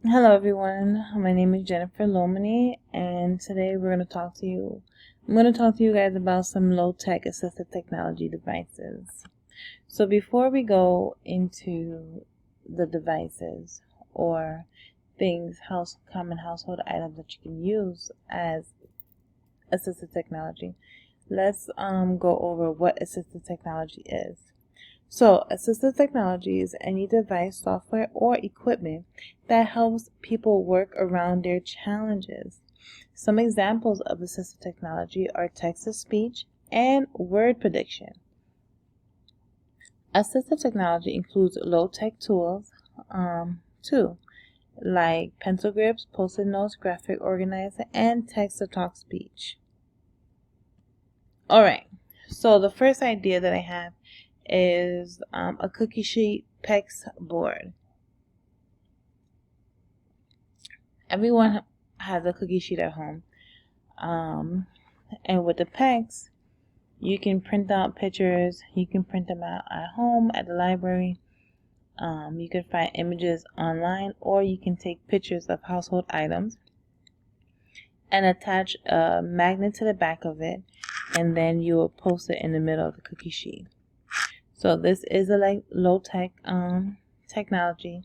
Hello everyone, my name is Jennifer Lomani and today I'm going to talk to you guys about some low-tech assistive technology devices. So before we go into the devices or common household items that you can use as assistive technology, let's go over what assistive technology is. So, assistive technology is any device, software, or equipment that helps people work around their challenges. Some examples of assistive technology are text-to-speech and word prediction. Assistive technology includes low-tech tools, too, like pencil grips, post-it notes, graphic organizer, and text-to-talk speech. Alright, so the first idea that I have is a cookie sheet PEX board. Everyone has a cookie sheet at home. And with the PEX, you can print out pictures. You can print them out at home, at the library. You can find images online, or you can take pictures of household items and attach a magnet to the back of it, and then you will post it in the middle of the cookie sheet. So this is a low-tech technology,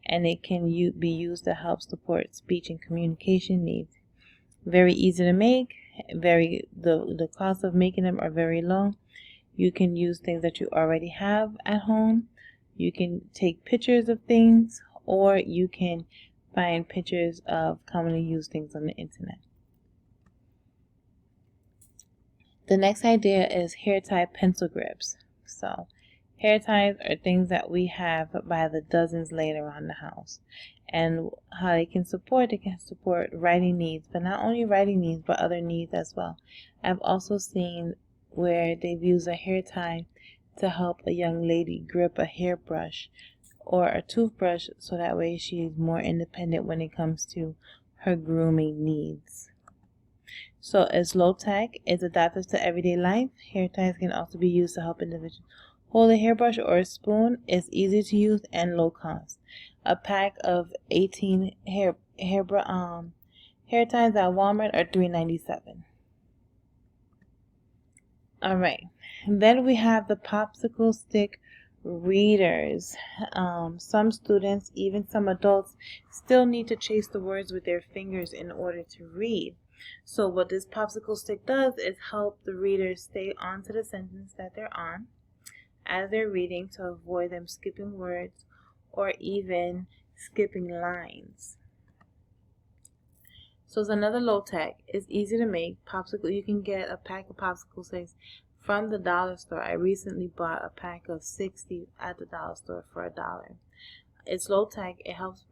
and it can be used to help support speech and communication needs. Very easy to make. The cost of making them are very low. You can use things that you already have at home. You can take pictures of things, or you can find pictures of commonly used things on the internet. The next idea is hair tie pencil grips. So hair ties are things that we have by the dozens laid around the house. And how they can support writing needs, but not only writing needs, but other needs as well. I've also seen where they've used a hair tie to help a young lady grip a hairbrush or a toothbrush so that way she's more independent when it comes to her grooming needs. So it's low tech, it's adaptive to everyday life. Hair ties can also be used to help individuals hold a hairbrush or a spoon. It's easy to use and low cost. A pack of 18 hair ties at Walmart are $3.97. Alright, then we have the popsicle stick readers. Some students, even some adults, still need to chase the words with their fingers in order to read. So what this popsicle stick does is help the readers stay on to the sentence that they're on as they're reading to avoid them skipping words or even skipping lines. So it's another low tech. It's easy to make. Popsicle. You can get a pack of popsicle sticks from the dollar store. I recently bought a pack of 60 at the dollar store for $1. It's low tech. It helps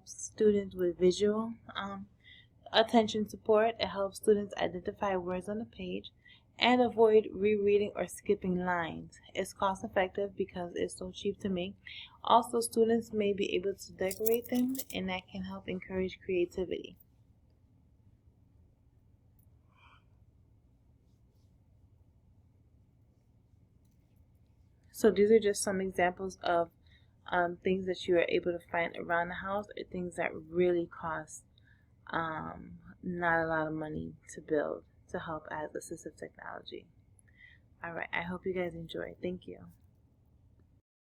students with visual attention support. It helps students identify words on the page and avoid rereading or skipping lines. It's cost effective because it's so cheap to make. Also, students may be able to decorate them, and that can help encourage creativity. So these are just some examples of things that you are able to find around the house, or things that really cost not a lot of money to build to help as assistive technology. Alright, I hope you guys enjoy. Thank you.